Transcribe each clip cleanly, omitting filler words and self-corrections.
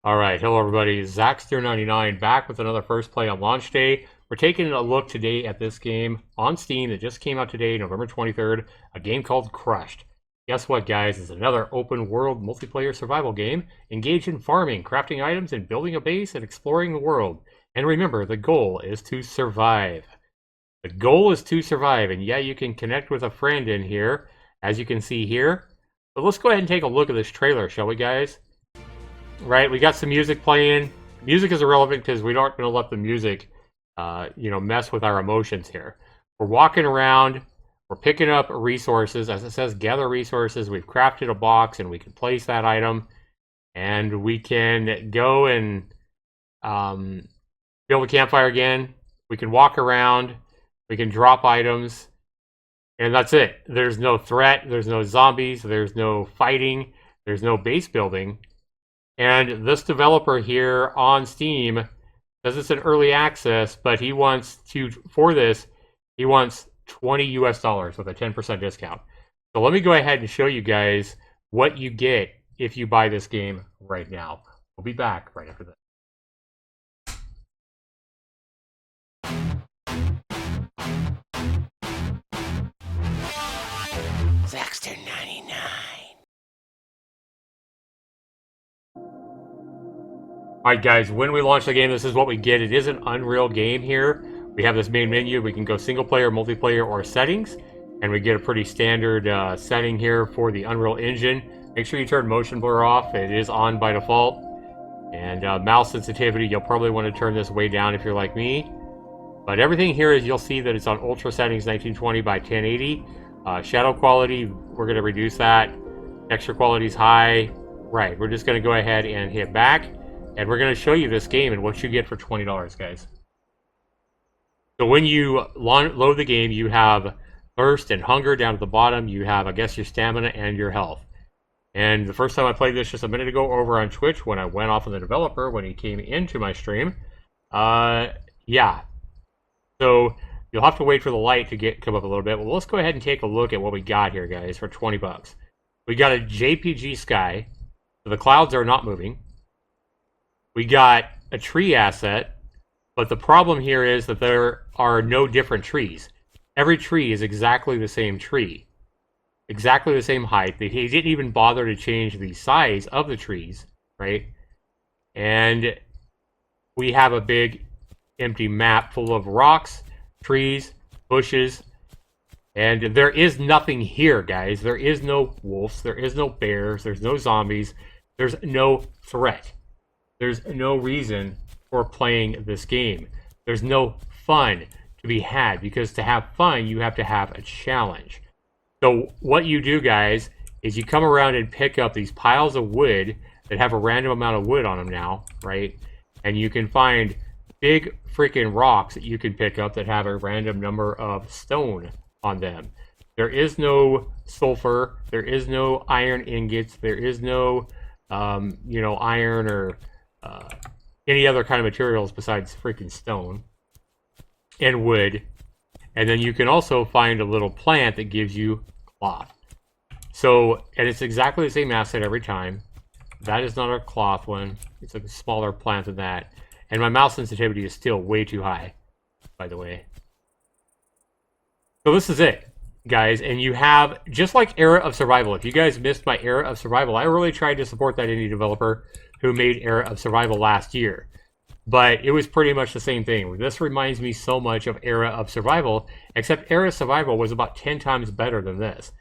Alright, hello everybody, Zaxtorian99 back with another First Play on launch day. We're taking a look today at this game on Steam that just came out today, November 23rd, a game called Crushed. Guess what, guys? It's another open world multiplayer survival game. Engage in farming, crafting items, and building a base and exploring the world. And remember, the goal is to survive. The goal is to survive, and yeah, you can connect with a friend in here, as you can see here. But let's go ahead and take a look at this trailer, shall we, guys? Right, we got some music playing. Music is irrelevant because we aren't going to let the music, mess with our emotions here. We're walking around. We're picking up resources. As it says, gather resources. We've crafted a box and we can place that item. And we can go and build a campfire again. We can walk around. We can drop items. And that's it. There's no threat. There's no zombies. There's no fighting. There's no base building. And this developer here on Steam says it's an early access, but he wants to, for this, he wants $20 US with a 10% discount. So let me go ahead and show you guys what you get if you buy this game right now. We'll be back right after this. Zaxtor99. Alright guys, when we launch the game, this is what we get. It is an Unreal game here. We have this main menu. We can go single player, multiplayer, or settings. And we get a pretty standard setting here for the Unreal Engine. Make sure you turn motion blur off. It is on by default. And mouse sensitivity, you'll probably want to turn this way down if you're like me. But everything here is, you'll see that it's on ultra settings, 1920 by 1080. Shadow quality, we're going to reduce that. Texture quality is high. Right, we're just going to go ahead and hit back. And we're going to show you this game and what you get for $20, guys. So when you load the game, you have thirst and hunger down at the bottom. You have, I guess, your stamina and your health. And the first time I played this just a minute ago over on Twitch, when I went off of the developer, when he came into my stream, yeah. So you'll have to wait for the light to come up a little bit. Well, let's go ahead and take a look at what we got here, guys, for 20 bucks. We got a JPG sky. So the clouds are not moving. We got a tree asset, but the problem here is that there are no different trees. Every tree is exactly the same tree. Exactly the same height. He didn't even bother to change the size of the trees, right? And we have a big empty map full of rocks, trees, bushes, and there is nothing here, guys. There is no wolves, there is no bears, there's no zombies, there's no threat. There's no reason for playing this game. There's no fun to be had, because to have fun, you have to have a challenge. So what you do, guys, is you come around and pick up these piles of wood that have a random amount of wood on them now, right? And you can find big freaking rocks that you can pick up that have a random number of stone on them. There is no sulfur. There is no iron ingots. There is no, iron or any other kind of materials besides freaking stone and wood. And then you can also find a little plant that gives you cloth. So, and it's exactly the same asset every time. That is not a cloth one. It's a smaller plant than that. And my mouse sensitivity is still way too high, by the way. So this is it, guys. And you have, just like Era of Survival, if you guys missed my Era of Survival, I really tried to support that indie developer who made Era of Survival last year. But it was pretty much the same thing. This reminds me so much of Era of Survival, except Era of Survival was about 10 times better than this.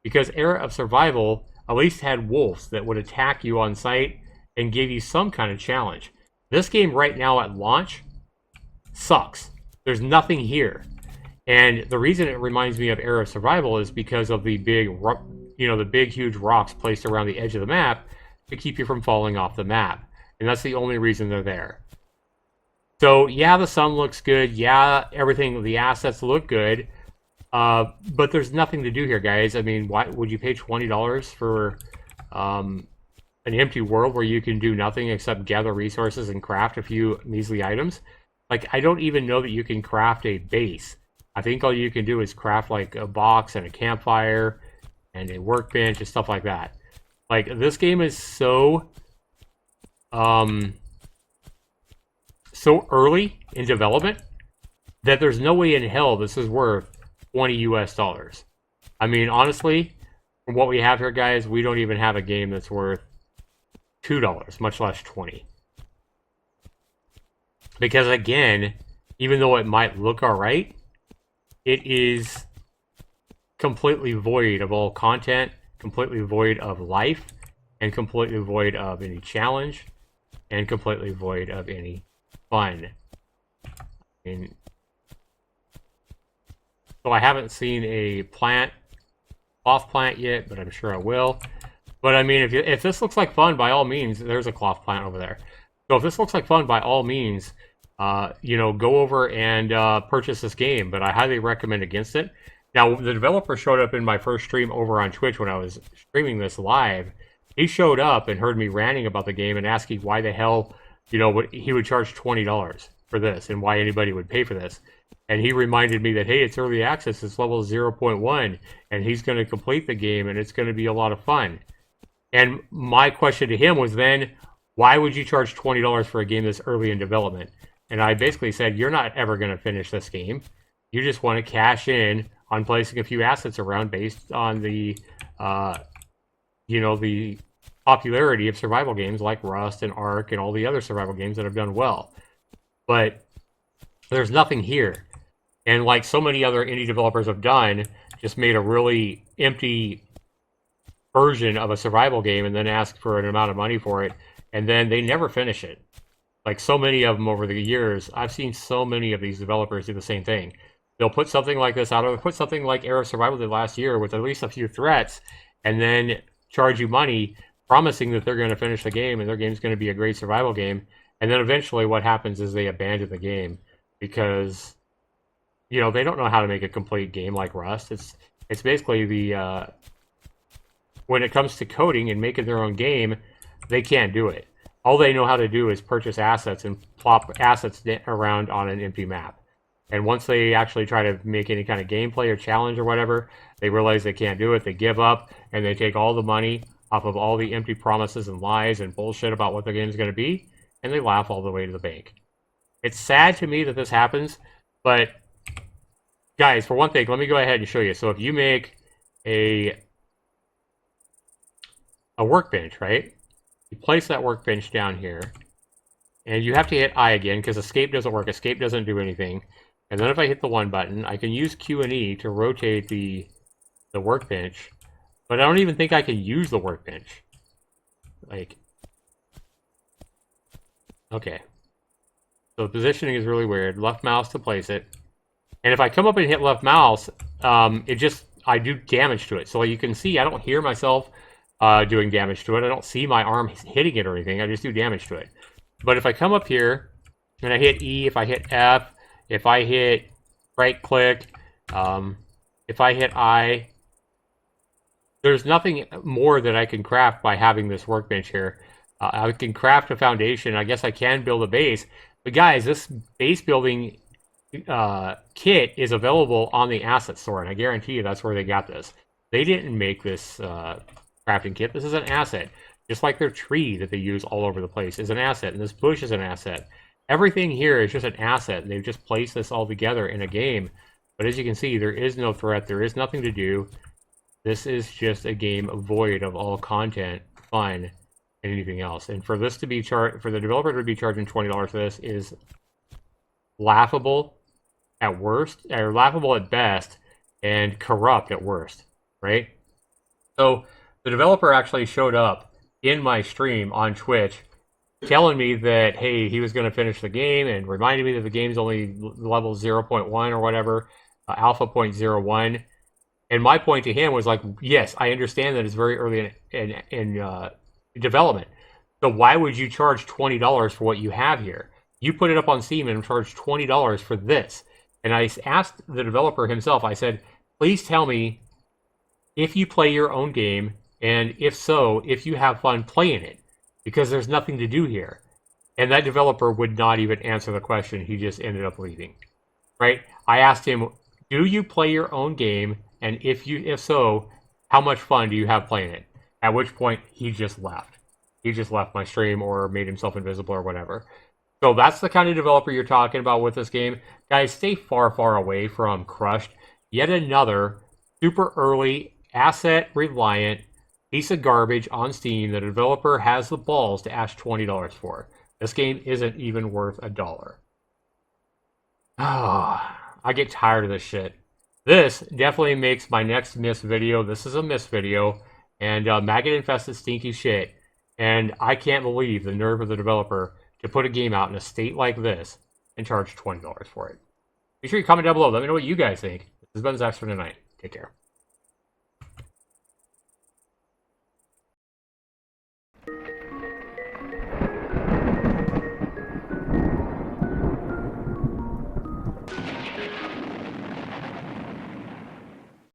Because Era of Survival at least had wolves that would attack you on sight and give you some kind of challenge. This game right now at launch sucks. There's nothing here. And the reason it reminds me of Era of Survival is because of the big, huge rocks placed around the edge of the map to keep you from falling off the map. And that's the only reason they're there. So, yeah, the sun looks good. Yeah, everything, the assets look good. But there's nothing to do here, guys. I mean, why would you pay $20 for an empty world where you can do nothing except gather resources and craft a few measly items? Like, I don't even know that you can craft a base. I think all you can do is craft, like, a box and a campfire and a workbench and stuff like that. Like, this game is so so early in development that there's no way in hell this is worth 20 US dollars. I mean, honestly, from what we have here, guys, we don't even have a game that's worth $2, much less 20. Because again, even though it might look alright, it is completely void of all content, completely void of life, and completely void of any challenge, and completely void of any fun. I mean, so I haven't seen a cloth plant yet, but I'm sure I will. But I mean, if this looks like fun, by all means, there's a cloth plant over there. So if this looks like fun, by all means, you know, go over and purchase this game. But I highly recommend against it. Now, the developer showed up in my first stream over on Twitch when I was streaming this live. He showed up and heard me ranting about the game and asking why the hell, you know, he would charge $20 for this and why anybody would pay for this. And he reminded me that, hey, it's early access, it's level 0.1, and he's going to complete the game, and it's going to be a lot of fun. And my question to him was then, why would you charge $20 for a game that's early in development? And I basically said, you're not ever going to finish this game. You just want to cash in on placing a few assets around based on the, you know, the popularity of survival games like Rust and Ark and all the other survival games that have done well. But there's nothing here. And like so many other indie developers have done, just made a really empty version of a survival game and then ask for an amount of money for it, and then they never finish it. Like so many of them over the years, I've seen so many of these developers do the same thing. They'll put something like this out, or they'll put something like Era of Survival did last year with at least a few threats, and then charge you money, promising that they're going to finish the game and their game's going to be a great survival game. And then eventually what happens is they abandon the game because, you know, they don't know how to make a complete game like Rust. It's basically the when it comes to coding and making their own game, they can't do it. All they know how to do is purchase assets and plop assets around on an empty map. And once they actually try to make any kind of gameplay or challenge or whatever, they realize they can't do it, they give up, and they take all the money off of all the empty promises and lies and bullshit about what the game's going to be, and they laugh all the way to the bank. It's sad to me that this happens, but guys, for one thing, let me go ahead and show you. So if you make a workbench, right? You place that workbench down here, and you have to hit I again because escape doesn't work. Escape doesn't do anything. And then if I hit the 1 button, I can use Q and E to rotate the workbench, but I don't even think I can use the workbench. Like, okay. So the positioning is really weird. Left mouse to place it. And if I come up and hit left mouse, I do damage to it. So you can see I don't hear myself doing damage to it. I don't see my arm hitting it or anything. I just do damage to it. But if I come up here and I hit E, if I hit F, if I hit right click, if I hit I, there's nothing more that I can craft by having this workbench here. I can craft a foundation. I guess I can build a base. But guys, this base building kit is available on the asset store, and I guarantee you that's where they got this. They didn't make this crafting kit. This is an asset. Just like their tree that they use all over the place is an asset, and this bush is an asset. Everything here is just an asset. They've just placed this all together in a game. But as you can see, there is no threat. There is nothing to do. This is just a game void of all content, fun, and anything else. And for this to be for the developer to be charging $20 for this is laughable at worst, or laughable at best, and corrupt at worst, right? So the developer actually showed up in my stream on Twitch telling me that, hey, he was going to finish the game and reminded me that the game's only level 0.1 or whatever, alpha 0.01. And my point to him was like, yes, I understand that it's very early in development. So why would you charge $20 for what you have here? You put it up on Steam and charge $20 for this. And I asked the developer himself, I said, please tell me if you play your own game, and if so, if you have fun playing it, because there's nothing to do here. And that developer would not even answer the question. He just ended up leaving, right? I asked him, do you play your own game? And if so, how much fun do you have playing it? At which point he just left. he just left my stream or made himself invisible or whatever. So that's the kind of developer you're talking about with this game. Guys, stay far, far away from Crushed. Yet another super early, asset-reliant piece of garbage on Steam that a developer has the balls to ask $20 for. This game isn't even worth $1. Oh, I get tired of this shit. This definitely makes my next M.I.S.S video. This is a M.I.S.S video, and maggot-infested stinky shit. And I can't believe the nerve of the developer to put a game out in a state like this and charge $20 for it. Be sure you comment down below. Let me know what you guys think. This has been Zaxtorian tonight. Take care.